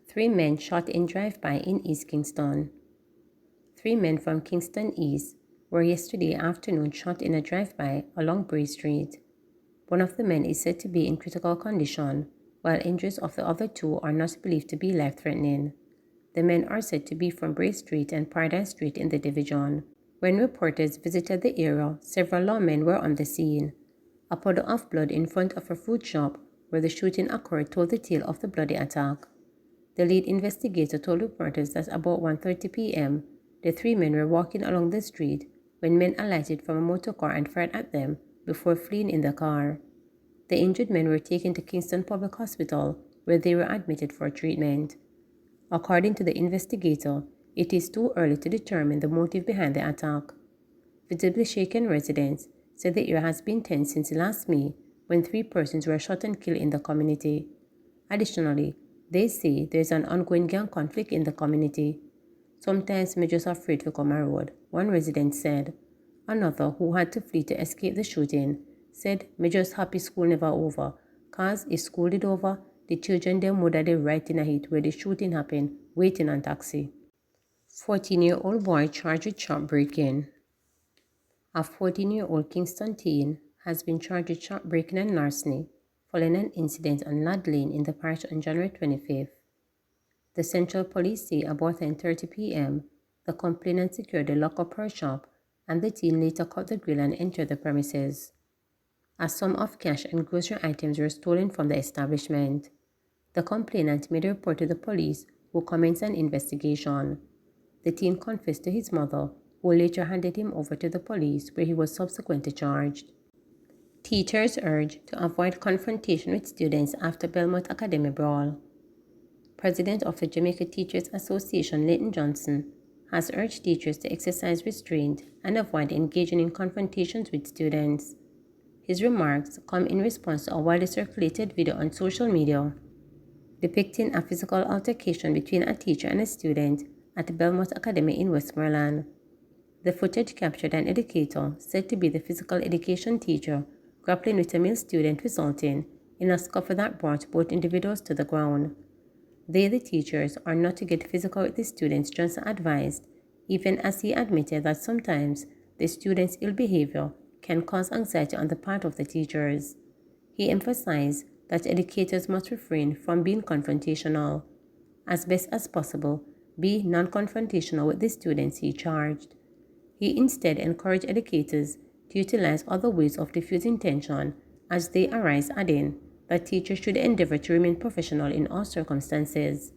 Three men shot in drive-by in East Kingston. Three men from Kingston East were yesterday afternoon shot in a drive-by along Bray Street. One of the men is said to be in critical condition, while injuries of the other two are not believed to be life-threatening. The men are said to be from Bray Street and Paradise Street in the division. When reporters visited the area, several lawmen were on the scene. A puddle of blood in front of a fruit shop where the shooting occurred told the tale of the bloody attack. The lead investigator told reporters that about 1:30 p.m., the three men were walking along the street when men alighted from a motor car and fired at them before fleeing in the car. The injured men were taken to Kingston Public Hospital, where they were admitted for treatment. According to the investigator, it is too early to determine the motive behind the attack. Visibly shaken residents said the area has been tense since last May, when 3 persons were shot and killed in the community. Additionally, they say there is an ongoing gang conflict in the community. Sometimes we're just afraid to come a road, one resident said. Another, who had to flee to escape the shooting, said, "Me just happy school never over, cause if school did over, the children them would have right in a heat where the shooting happened, waiting on taxi." 14-year-old boy charged with shop breaking. A 14-year-old Kingston teen has been charged with shop breaking and larceny following an incident on Lad Lane in the parish on January 25th. The Central Police say about 10:30 p.m., the complainant secured the lock of her shop and the teen later cut the grill and entered the premises. A sum of cash and grocery items were stolen from the establishment. The complainant made a report to the police, who commenced an investigation. The teen confessed to his mother, who later handed him over to the police, where he was subsequently charged. Teachers urged to avoid confrontation with students after Belmont Academy brawl. President of the Jamaica Teachers Association, Leighton Johnson, has urged teachers to exercise restraint and avoid engaging in confrontations with students. His remarks come in response to a widely circulated video on social media depicting a physical altercation between a teacher and a student at Belmont Academy in Westmoreland. The footage captured an educator, said to be the physical education teacher, grappling with a male student, resulting in a scuffle that brought both individuals to the ground. They, the teachers, are not to get physical with the students, Johnson advised, even as he admitted that sometimes the students' ill behavior can cause anxiety on the part of the teachers. He emphasized that educators must refrain from being confrontational. As best as possible, be non-confrontational with the students, he charged. He instead encouraged educators to utilize other ways of diffusing tension as they arise, adding that teachers should endeavor to remain professional in all circumstances.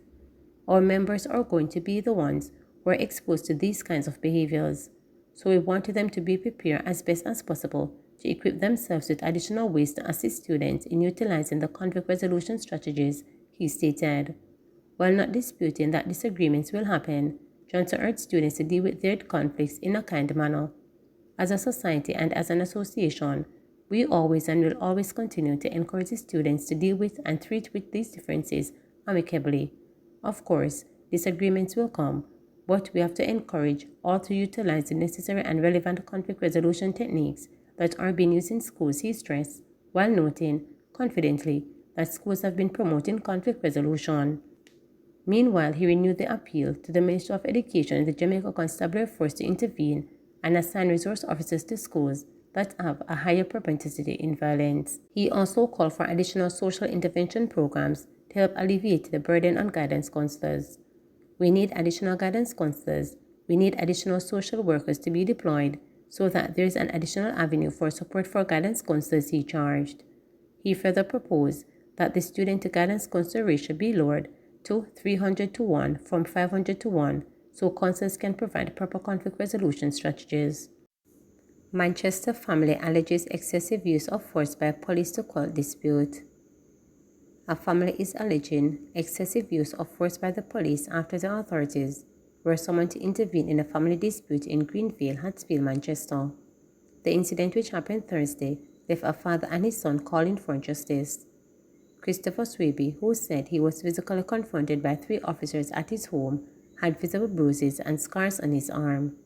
Our members are going to be the ones who are exposed to these kinds of behaviors, so we wanted them to be prepared as best as possible to equip themselves with additional ways to assist students in utilizing the conflict resolution strategies, he stated. While not disputing that disagreements will happen, Johnson urged students to deal with their conflicts in a kind manner. As a society and as an association, we always and will always continue to encourage the students to deal with and treat with these differences amicably. Of course, disagreements will come, but we have to encourage all to utilize the necessary and relevant conflict resolution techniques that are being used in schools, he stressed, while noting confidently that schools have been promoting conflict resolution. Meanwhile, he renewed the appeal to the Ministry of Education and the Jamaica Constabulary Force to intervene and assign resource officers to schools that have a higher propensity in violence. He also called for additional social intervention programs to help alleviate the burden on guidance counselors. We need additional guidance counselors. We need additional social workers to be deployed so that there is an additional avenue for support for guidance counselors, he charged. He further proposed that the student to guidance counselor ratio be lowered to 300:1 from 500:1 so counselors can provide proper conflict resolution strategies. Manchester family alleges excessive use of force by police to quell dispute. A family is alleging excessive use of force by the police after the authorities were summoned to intervene in a family dispute in Greenville, Hatfield, Manchester. The incident, which happened Thursday, left a father and his son calling for justice. Christopher Swaby, who said he was physically confronted by 3 officers at his home, had visible bruises and scars on his arm.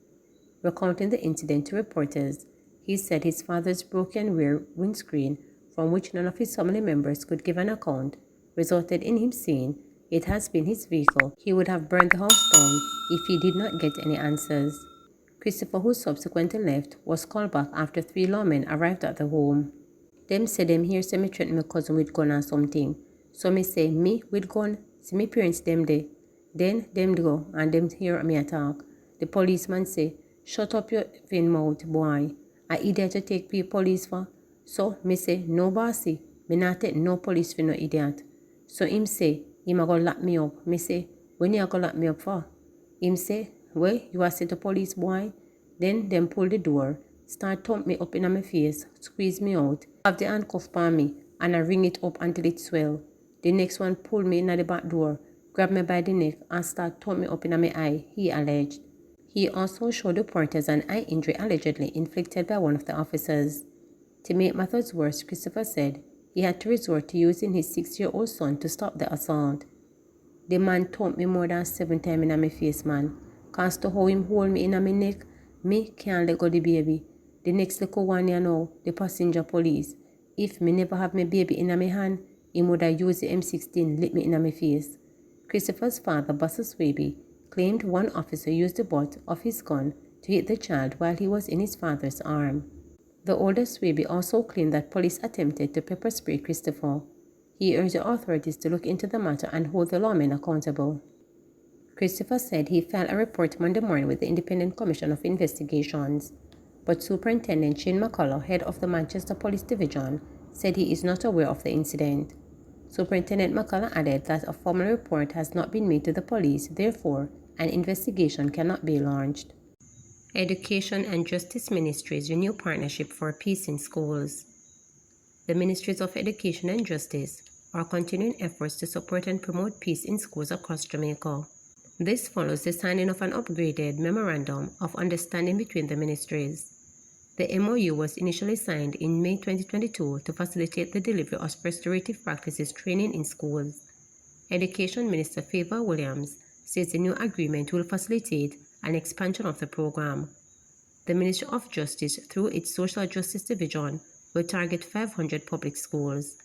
recounting the incident to reporters. He said his father's broken rear windscreen, from which none of his family members could give an account, resulted in him saying it has been his vehicle. He would have burned the house down if he did not get any answers. Christopher, who subsequently left, was called back after 3 lawmen arrived at the home. Them say them hear say me threaten my cousin with gun or something. So me say, me with gun? See me parents them there. Then them go and them hear me attack. The policeman say, shut up your fin mouth, boy. I idiot to take people police for. So me say, no bossy. Me not take no police for no idiot. So him say, him a go lock me up. Me say, when you a go lock me up for? Him say, well, you are sent to police, boy. Then them pull the door, start thump me up in my face, squeeze me out, have the handcuff on me, and I ring it up until it swell. The next one pull me in the back door, grab me by the neck, and start thump me up in my eye, he alleged. He also showed reporters an eye injury allegedly inflicted by one of the officers. To make matters worse, Christopher said he had to resort to using his 6-year-old son to stop the assault. The man thumped me more than 7 times in my face, man. Cause to how him hold me in my neck, me can't let go the baby. The next little one you know, the passenger police. If me never have my baby in my hand, he would have used the M16 lit me in my face. Christopher's father, Buster Swaby, claimed one officer used the butt of his gun to hit the child while he was in his father's arm. The older Swaby also claimed that police attempted to pepper spray Christopher. He urged the authorities to look into the matter and hold the lawmen accountable. Christopher said he filed a report Monday morning with the Independent Commission of Investigations, but Superintendent Shane McCullough, head of the Manchester Police Division, said he is not aware of the incident. Superintendent McCullough added that a formal report has not been made to the police, therefore, an investigation cannot be launched. Education and Justice Ministries renew partnership for peace in schools. The Ministries of Education and Justice are continuing efforts to support and promote peace in schools across Jamaica. This follows the signing of an upgraded Memorandum of Understanding between the ministries. The MOU was initially signed in May 2022 to facilitate the delivery of restorative practices training in schools. Education Minister Favor Williams says the new agreement will facilitate an expansion of the program. The Ministry of Justice, through its Social Justice Division, will target 500 public schools.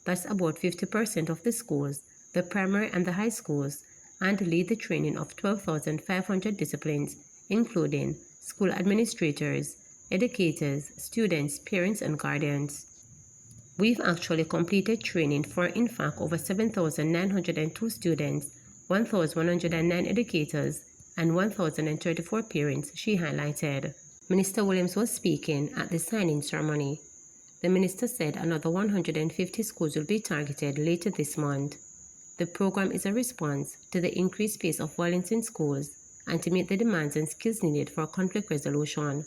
That's about 50% of the schools, the primary and the high schools, and lead the training of 12,500 disciplines, including school administrators, educators, students, parents, and guardians. We've actually completed training for, in fact, over 7,902 students, 1,109 educators, and 1,034 parents, she highlighted. Minister Williams was speaking at the signing ceremony. The minister said another 150 schools will be targeted later this month. The program is a response to the increased pace of violence in schools and to meet the demands and skills needed for conflict resolution.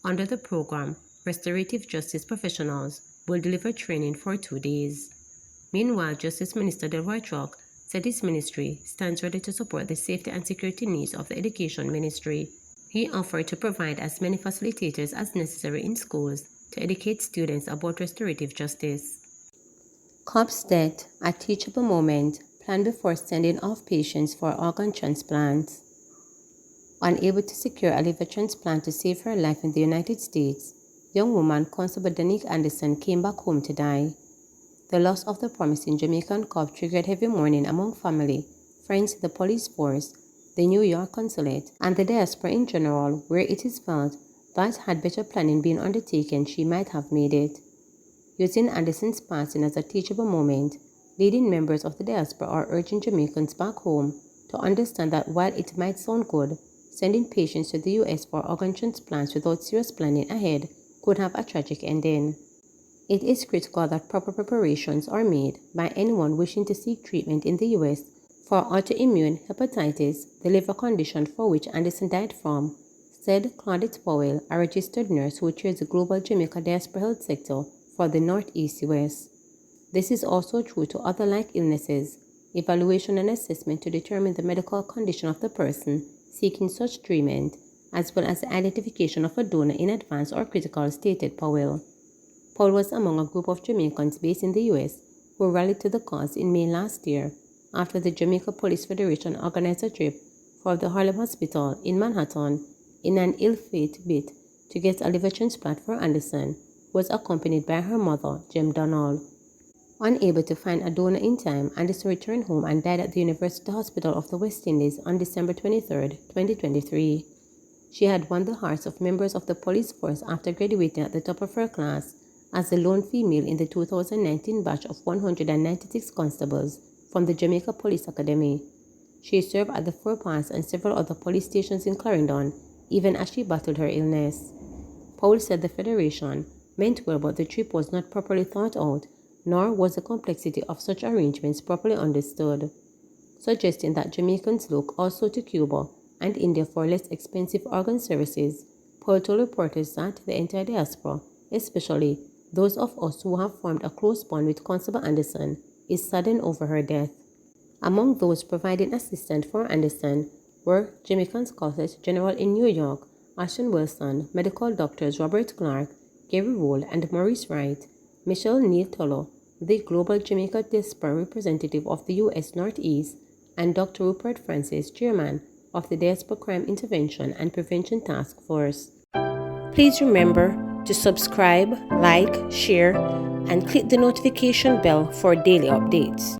Under the program, restorative justice professionals will deliver training for 2 days. Meanwhile, Justice Minister Delroy Truck said his ministry stands ready to support the safety and security needs of the Education Ministry. He offered to provide as many facilitators as necessary in schools to educate students about restorative justice. Cop's death at Teachable Moment, planned before sending off patients for organ transplants. Unable to secure a liver transplant to save her life in the United States, young woman Constable Danique Anderson came back home to die. The loss of the promising Jamaican cop triggered heavy mourning among family, friends, the police force, the New York consulate, and the diaspora in general, where it is felt that had better planning been undertaken, she might have made it. Using Anderson's passing as a teachable moment, leading members of the diaspora are urging Jamaicans back home to understand that while it might sound good, sending patients to the U.S. for organ transplants without serious planning ahead could have a tragic ending. It is critical that proper preparations are made by anyone wishing to seek treatment in the U.S. for autoimmune hepatitis, the liver condition for which Anderson died from, said Claudette Powell, a registered nurse who chairs the Global Jamaica Diaspora Health Sector for the Northeast U.S. This is also true to other like illnesses, evaluation and assessment to determine the medical condition of the person seeking such treatment, as well as the identification of a donor in advance or critical, stated Powell. Powell was among a group of Jamaicans based in the U.S. who rallied to the cause in May last year after the Jamaica Police Federation organized a trip for the Harlem Hospital in Manhattan in an ill-fated bid to get a liver transplant for Anderson, was accompanied by her mother, Jem Donald. Unable to find a donor in time, Anderson returned home and died at the University Hospital of the West Indies on December 23, 2023. She had won the hearts of members of the police force after graduating at the top of her class as the lone female in the 2019 batch of 196 constables from the Jamaica Police Academy. She served at the Four Pass and several other police stations in Clarendon, even as she battled her illness. Paul said the Federation meant well, but the trip was not properly thought out, nor was the complexity of such arrangements properly understood, suggesting that Jamaicans look also to Cuba and India for less expensive organ services. Paul told reporters that the entire diaspora, especially those of us who have formed a close bond with Constable Anderson, is saddened over her death. Among those providing assistance for Anderson were Jamaican Consulate General in New York, Ashton Wilson, medical doctors Robert Clark, Gary Roll, and Maurice Wright, Michelle Neal Tolo, the Global Jamaica Diaspora representative of the U.S. Northeast, and Dr. Rupert Francis, chairman of the Diaspora Crime Intervention and Prevention Task Force. Please remember to subscribe, like, share, and click the notification bell for daily updates.